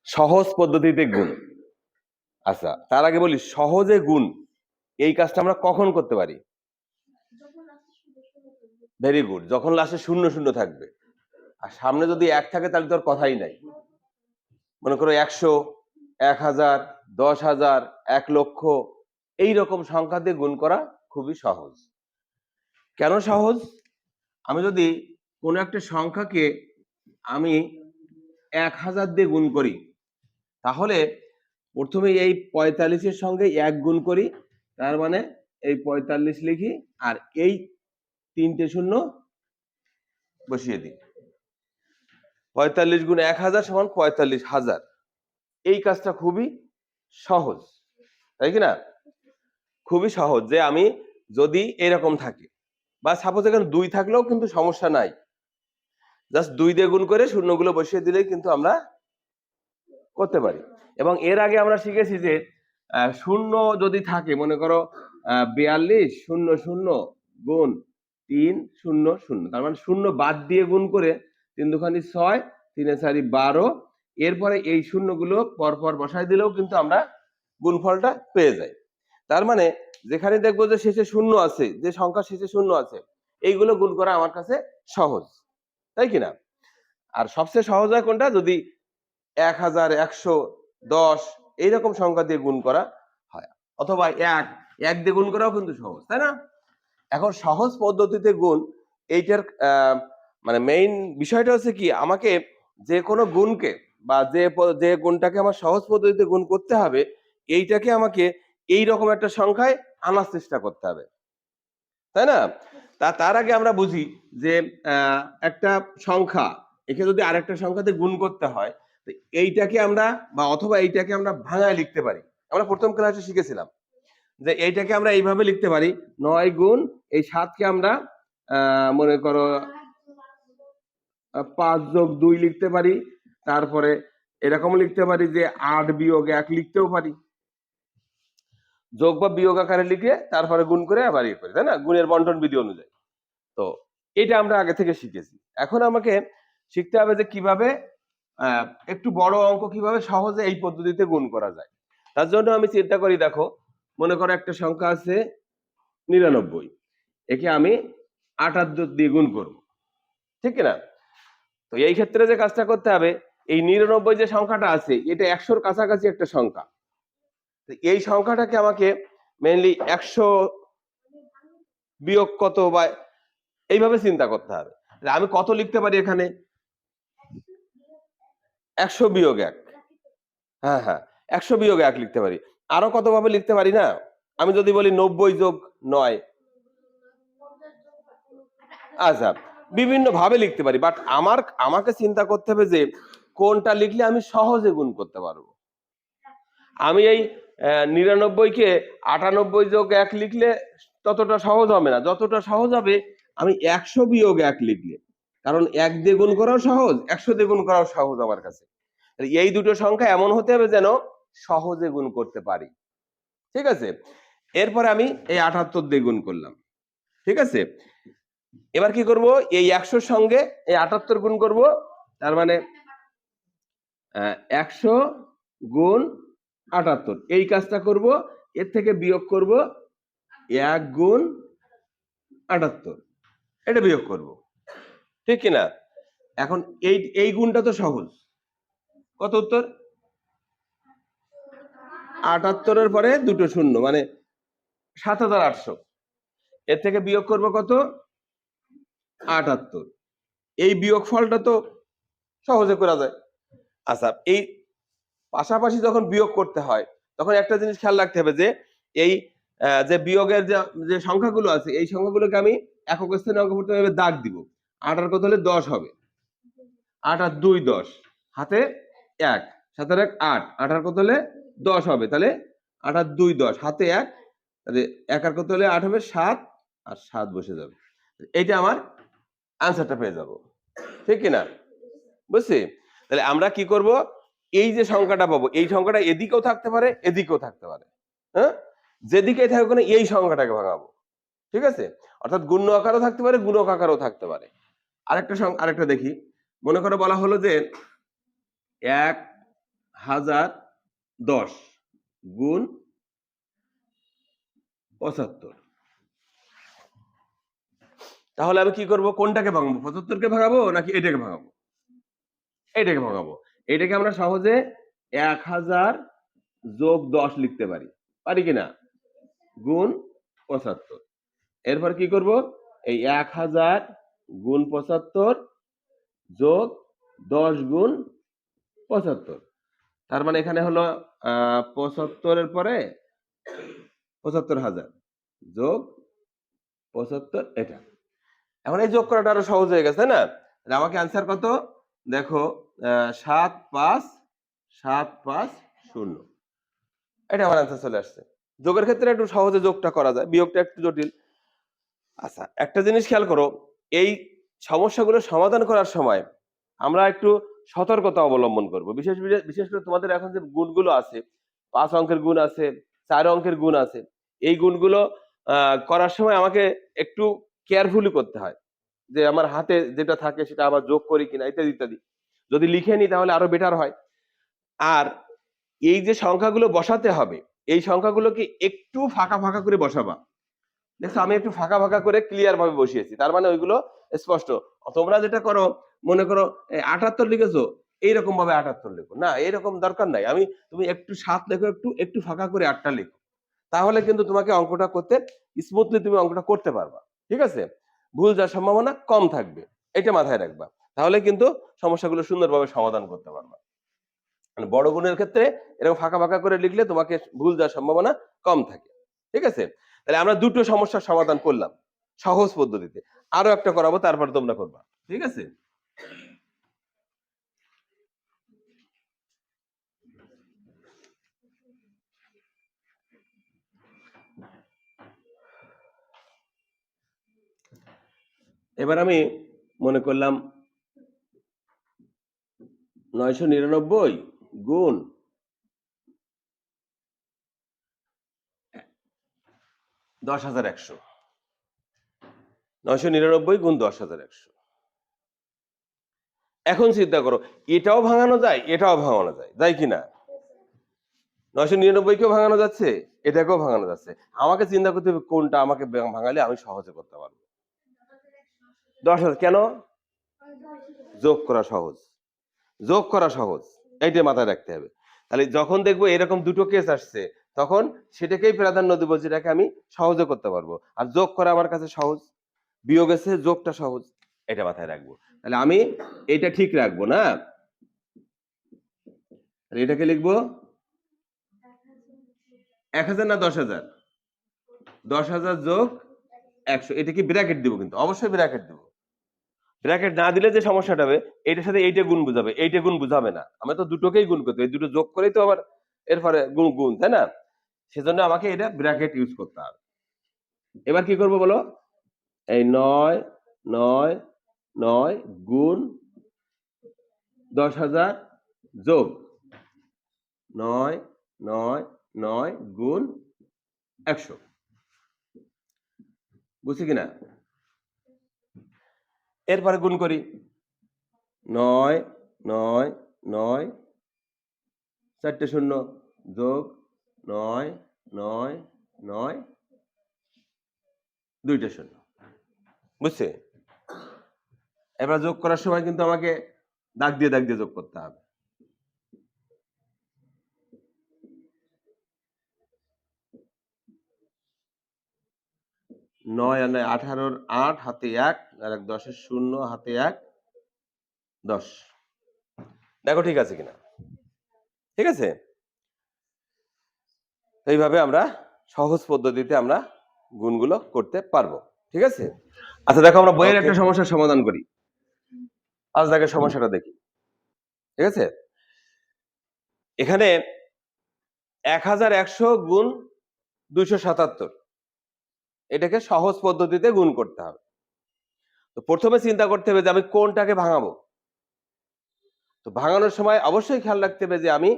সহজ পদ্ধতিতে গুণ। আচ্ছা, তার আগে বলি সহজে গুণ এই কাজটা আমরা কখন করতে পারি? ভেরি গুড, যখন লাস্টে শূন্য শূন্য থাকবে। আর সামনে যদি এক থাকে তাহলে তো আর কথাই নাই। মনে করো 100, 1000, 10,000, 1,00,000 এইরকম সংখ্যা দিয়ে গুণ করা খুবই সহজ। কেন সহজ? আমি যদি কোনো একটা সংখ্যাকে আমি 1000 দিয়ে গুণ করি, তাহলে প্রথমে এই 45-এর সঙ্গে 1 গুণ করি, তার মানে এই 45 লিখি, আর এই 3টে শূন্য বসিয়ে দিই। 45 গুণ 1000 সমান 45,000। এই কাজটা খুবই সহজ, তাই কি না? খুবই সহজ যে আমি যদি এরকম থাকে, বা সাপোজ এখানে 2 থাকলেও কিন্তু সমস্যা নাই, জাস্ট 2 দিয়ে গুণ করে শূন্যগুলো বসিয়ে দিলেই কিন্তু আমরা করতে পারি। এবং এর আগে আমরা শিখেছি যে শূন্য যদি থাকে, মনে করো 42 0 0 গুণ 3 0 0, তার মানে শূন্য বাদ দিয়ে গুণ করে 3 দুখানি 6, 3 এ 4 12, এরপরে এই শূন্যগুলো পরপর বসাই দিলেও কিন্তু আমরা গুণফলটা পেয়ে যাই। তার মানে যেখানে দেখবো যে শেষে শূন্য আছে, যে সংখ্যা শেষে শূন্য আছে, এইগুলো গুণ করা আমার কাছে সহজ, তাই কিনা? আর সবচেয়ে সহজ হয় কোনটা? যদি 1000, 110 এইরকম সংখ্যা দিয়ে গুণ করা হয়, অথবা এক দিয়ে গুণ করাও কিন্তু সহজ, তাই না? এখন সহজ পদ্ধতিতে গুণ এইটার মানে মেইন বিষয়টা হচ্ছে কি, আমাকে যে কোনো গুণকে বা যে গুণটাকে আমার সহজ পদ্ধতিতে গুণ করতে হবে, এইটাকে আমাকে এইরকম একটা সংখ্যায় আনার চেষ্টা করতে হবে, তাই না? তার আগে আমরা বুঝি যে একটা সংখ্যা একে যদি আরেকটা সংখ্যাতে গুণ করতে হয়, তো এইটাকে আমরা বা অথবা এইটাকে আমরা ভাঙায় লিখতে পারি। আমরা প্রথম ক্লাসে শিখেছিলাম যে এইটাকে আমরা এইভাবে লিখতে পারি, 9 গুণ এই 7কে আমরা মনে করো 5 যোগ 2 লিখতে পারি, তারপরে এরকম লিখতে পারি যে 8 বিয়োগ 1 লিখতেও পারি, যোগ বা বিয়োগ আকারে লিখে তারপরে গুণ করে আবার ইয়ে করি, তাই না? গুণের বন্টন বিধি অনুযায়ী। তো এটা আমরা আগে থেকে শিখেছি। এখন আমাকে শিখতে হবে যে কিভাবে একটু বড় অঙ্ক কিভাবে সহজে এই পদ্ধতিতে গুণ করা যায়। তার জন্য আমি চিন্তা করি, দেখো মনে করো একটা সংখ্যা আছে 99, একে আমি 78 দিয়ে গুণ করব, ঠিক না? তো এই ক্ষেত্রে যে কাজটা করতে হবে, এই 99 যে সংখ্যাটা আছে এটা 100-র কাছাকাছি একটা সংখ্যা। তো এই সংখ্যাটাকে আমাকে মেইনলি 100 বিয়োগ কত বা এইভাবে চিন্তা করতে হবে। আমি কত লিখতে পারি এখানে? 100 বিয়োগ 1। হ্যাঁ হ্যাঁ, 100 বিয়োগ 1 লিখতে পারি। আরো কত ভাবে লিখতে পারি না? আমি যদি বলি 90 যোগ 9, আচ্ছা, বিভিন্ন ভাবে লিখতে পারি, বাট আমাকে চিন্তা করতে হবে যে কোনটা লিখলে আমি সহজে গুণ করতে পারবো। আমি এই 99-কে 98 যোগ 1 লিখলে ততটা সহজ হবে না, যতটা সহজ হবে আমি 100 বিয়োগ 1 লিখলে। কারণ 1 দিয়ে গুণ করাও সহজ, 100 দিয়ে গুণ করাও সহজ আমার কাছে। এই দুটো সংখ্যা এমন হতে হবে যেন সহজে গুণ করতে পারি, ঠিক আছে? এরপরে আমি এই 78 দিয়ে গুণ করলাম, ঠিক আছে? এবার কি করব? এই 100-র সঙ্গে এই 78 গুণ করব, তার মানে 100 গুণ 78, এই কাজটা করব। এর থেকে বিয়োগ করব 1 গুণ 78, এটা বিয়োগ করব, ঠিক কিনা? এখন এই গুণটা তো সহজ। কত উত্তর? 78-এর পরে দুটো শূন্য, মানে 7800। এর থেকে বিয়োগ করব কত? 78। এই বিয়োগ ফলটা তো সহজে করা যায়। আচ্ছা, এই পাশাপাশি যখন বিয়োগ করতে হয় তখন একটা জিনিস খেয়াল রাখতে হবে যে এই যে বিয়োগের যে সংখ্যাগুলো আছে, এই সংখ্যাগুলোকে আমি একক স্থানে অঙ্ক করতে হবে, দাগ দিব। 8 আর কত হলে 10 হবে, 8 আর 2 10, হাতে 1, 7 আর 1 8, 8 আর কত হলে 10 হবে, তাহলে 8 আর 2 10, হাতে 1, তাহলে 1 আর কত হলে 8 হবে, 7 আর 7 বসে যাবে। এইটা আমার আনসারটা পেয়ে যাব, ঠিক কিনা? বুঝছি? তাহলে আমরা কি করব? এই যে সংখ্যাটা পাবো, এই সংখ্যাটা এদিকেও থাকতে পারে, এদিকেও থাকতে পারে, হ্যাঁ? যেদিকে থাকুক না এই সংখ্যাটাকে ভাঙাবো, ঠিক আছে? অর্থাৎ গুণ্য আকারও থাকতে পারে, গুণক আকারও থাকতে পারে। আরেকটা দেখি, মনে করো বলা হলো যে 1010 গুণ 75। তাহলে আমি কি করব, কোনটাকে ভাঙবো, 75কে ভাঙাবো নাকি এটাকে ভাঙাবো? এটাকে ভাঙাবো। এটাকে আমরা সহজে 1000 যোগ 10 লিখতে পারি, পারি কিনা, গুণ 75। এরপর কি করব, এই 1000 গুণ 75 যোগ 10 গুণ 75, তার মানে এখানে হলো 75 এর পরে 75,000 যোগ 75, এটা। এখন এই যোগ করাটা আরো সহজ হয়ে গেছে, তাই না? আমাকে আনসার কত দেখো, 750, এটা আমার আনসার চলে আসছে। যোগের ক্ষেত্রে একটু সহজে যোগটা করা যায়, বিয়োগটা একটু জটিল। আচ্ছা, একটা জিনিস খেয়াল করো, এই সমস্যাগুলো সমাধান করার সময় আমরা একটু সতর্কতা অবলম্বন করব। বিশেষ বিশেষ করে তোমাদের এখন যে গুণগুলো আছে, 5 অঙ্কের গুণ আছে, 4 অঙ্কের গুণ আছে, এই গুণগুলো করার সময় আমাকে একটু কেয়ারফুলি করতে হয়, যে আমার হাতে যেটা থাকে সেটা আবার যোগ করি কিনা, ইত্যাদি ইত্যাদি। যদি লিখে নিই তাহলে আরো বেটার হয়। আর এই যে সংখ্যাগুলো বসাতে হবে, এই সংখ্যাগুলোকে একটু ফাঁকা ফাঁকা করে বসাবা। দেখছো আমি একটু ফাঁকা ফাঁকা করে ক্লিয়ার ভাবে বসিয়েছি, তার মানে ওইগুলো স্পষ্ট। তোমরা যেটা করো, মনে করো 78 লিখেছো, এইরকম ভাবে 78 লেখো না, এরকম দরকার নাই। তুমি একটু 7 লেখো, একটু একটু ফাঁকা করে 8টা লেখো, তাহলে কিন্তু তোমাকে অঙ্কটা করতে স্মুথলি তুমি অঙ্কটা করতে পারবা। ঠিক আছে, ভুল যাওয়ার সম্ভাবনা কম থাকবে, এটা মাথায় রাখবা। তাহলে কিন্তু সমস্যাগুলো সুন্দরভাবে সমাধান করতে পারবা। মানে বড় গুণের ক্ষেত্রে এরকম ফাঁকা ফাঁকা করে লিখলে তোমাকে ভুল যাওয়ার সম্ভাবনা কম থাকে। ঠিক আছে, তাহলে আমরা দুটো সমস্যার সমাধান করলাম সহজ পদ্ধতিতে। আরো একটা করাবো, তারপর তোমরা করবা। ঠিক আছে, এবার আমি মনে করলাম 999 গুণ 10,100, 999 গুণ 10,100। এখন চিন্তা করো, এটাও ভাঙানো যায়, এটাও ভাঙানো যায়, যায় কিনা? 999কেও ভাঙানো যাচ্ছে, এটাকেও ভাঙানো যাচ্ছে। আমাকে চিন্তা করতে হবে কোনটা আমাকে ভাঙালে আমি সহজে করতে পারবো। 10,000 কেন? যোগ করা সহজ, যোগ করা সহজ, এইটা মাথায় রাখতে হবে। তাহলে যখন দেখবো এরকম দুটো কেস আসছে, তখন সেটাকেই প্রাধান্য দেবো, যেটাকে আমি সহজে করতে পারবো। আর যোগ করা আমার কাছে সহজ, বিয়োগ এসে যোগটা সহজ, এটা মাথায় রাখবো। তাহলে আমি এটা ঠিক রাখবো না, এটাকে লিখবো 1000 না 10,000, 10,000 যোগ 100। এটা কি ব্র্যাকেট দিব? কিন্তু অবশ্যই ব্র্যাকেট দিব। ব্র্যাকেট না দিলে যে সমস্যাটা হবে, এটার সাথে এইটা গুণ বুঝাবে, এইটা গুণ বুঝাবে না। আমি তো দুটোকেই গুণ করতে, এই দুটো যোগ করেই তো আবার এরপরে গুণ গুণ, তাই না? সেজন্য আমাকে এটা ব্র্যাকেট ইউজ করতে হবে। এবার কি করব বলো, এই 9 9 9 গুণ 10,000 যোগ 9 9 9 গুণ 100, বুঝছি কিনা? এরপরে গুণ করি, 9 9 9 4টে 0 যোগ 9 9 9 2টে 0, বুঝছে? এবার যোগ করার সময় কিন্তু আমাকে দাগ দিয়ে যোগ করতে হবে। 9 আর 9 18, 8 হাতে 1 আর 1 10, 0 হাতে 1 10। দেখো ঠিক আছে কিনা? ঠিক আছে, এইভাবে আমরা সহজ পদ্ধতিতে আমরা গুণগুলো করতে পারবো। ঠিক আছে, আচ্ছা দেখো আমরা বইয়ের একটা সমস্যার সমাধান করি। আজ দেখে সমস্যাটা দেখি। ঠিক আছে, এখানে 1100 গুণ 277, এটাকে সহজ পদ্ধতিতে গুণ করতে হবে। তো প্রথমে চিন্তা করতে হবে যে আমি কোনটাকে ভাঙাবো। তো ভাঙানোর সময় অবশ্যই খেয়াল রাখতে হবে যে আমি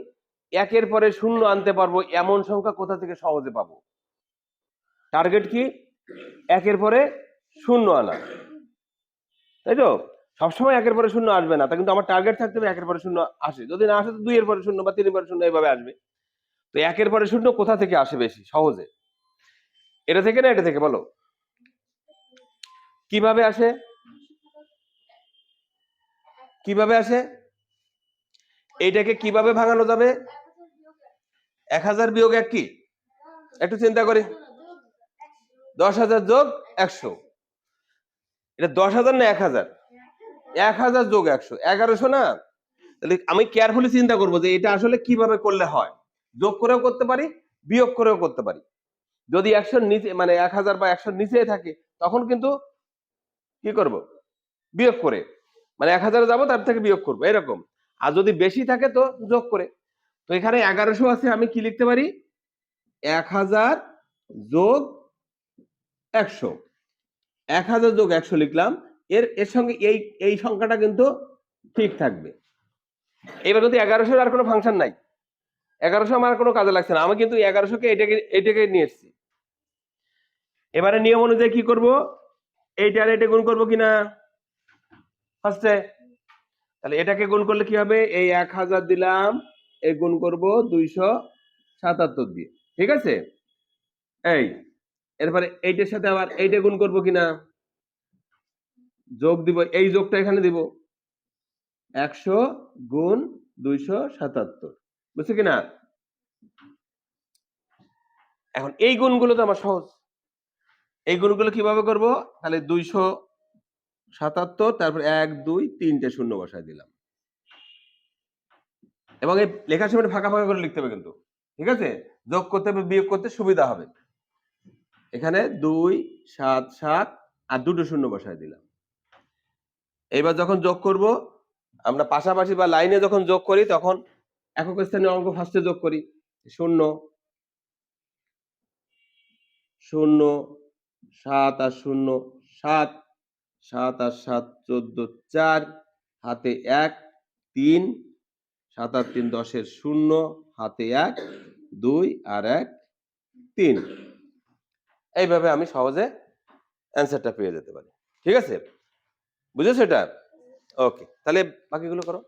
একের পরে শূন্য আনতে পারবো এমন সংখ্যা কোথা থেকে সহজে পাবো। টার্গেট কি? একের পরে শূন্য আনা, তাই তো? সবসময় একের পরে শূন্য আসবে না, তা কিন্তু আমার টার্গেট থাকতে হবে একের পরে শূন্য আসে, যদি না আসে তো 2 এর পরে শূন্য বা 3 এর পরে শূন্য এইভাবে আসবে। তো একের পরে শূন্য কোথা থেকে আসে বেশি সহজে? এটা থেকে না এটা থেকে বলো? কিভাবে আসে? কিভাবে আসে? এইটাকে কিভাবে ভাঙানো যাবে? 1000 বিয়োগ 1 কি? একটু চিন্তা করি। 10,000 যোগ 100। এটা 10,000 না 1000? 1000 যোগ 100 1100 না? তাহলে আমি কেয়ারফুলি চিন্তা করবো যে এটা আসলে কিভাবে করলে হয়। যোগ করেও করতে পারি, বিয়োগ করেও করতে পারি। যদি 100 নিচে মানে 1000 বা 100 নিচে থাকে তখন কিন্তু কি করব? বিয়োগ করে, মানে 1000 এ যাবো তার থেকে বিয়োগ করবো এরকম। আর যদি বেশি থাকে তো যোগ করে। তো এখানে 1100 আছে, আমি কি লিখতে পারি? 1000 যোগ 100। 1000 যোগ 100 লিখলাম। এর সঙ্গে এই সংখ্যাটা কিন্তু ঠিক থাকবে। এবার যদি 1100 আর কোনো ফাংশন নাই, 1100 আমার কোনো কাজে লাগছে না, আমি কিন্তু 1100 কে এটাকে নিয়ে এসেছি। এবারে নিয়ম অনুযায়ী কি করব? এইটা আর এটা গুণ করবো কিনা ফার্স্টে? তাহলে এটাকে গুণ করলে কি হবে? এই 1000 দিলাম, এই গুণ করব 277 দিয়ে, ঠিক আছে? এই এরপরে এইটার সাথে আবার এইটা গুণ করব কিনা, যোগ দিব, এই যোগটা এখানে দিব, 100 গুণ 277, বুঝছো কিনা? এখন এই গুণগুলো তো আমার সহজ, এই গুণগুলো কিভাবে করব? তাহলে 277, তারপর 1 2 3টে শূন্য বসায় দিলাম, এবং এই লেখার সময় ফাঁকা ফাঁকা করে লিখতে হবে কিন্তু, ঠিক আছে? যোগ করতে হবে, বিয়োগ করতে সুবিধা হবে। এখানে 2 7 7 আর দুটো শূন্য বসায় দিলাম। এবার যখন যোগ করব, আমরা পাশাপাশি বা লাইনে যখন যোগ করি তখন একক স্থানীয় অঙ্ক ফার্স্টে যোগ করি। 0 0 7 আর 0 7, 7 আর 7 14, 4 হাতে 1 3, 7 আর 3 10 এর 0 হাতে 1 2 আর 1 3। এইভাবে আমি সহজে অ্যান্সারটা পেয়ে যেতে পারি, ঠিক আছে? বুঝেছো এটা? ওকে, তাহলে বাকিগুলো করো।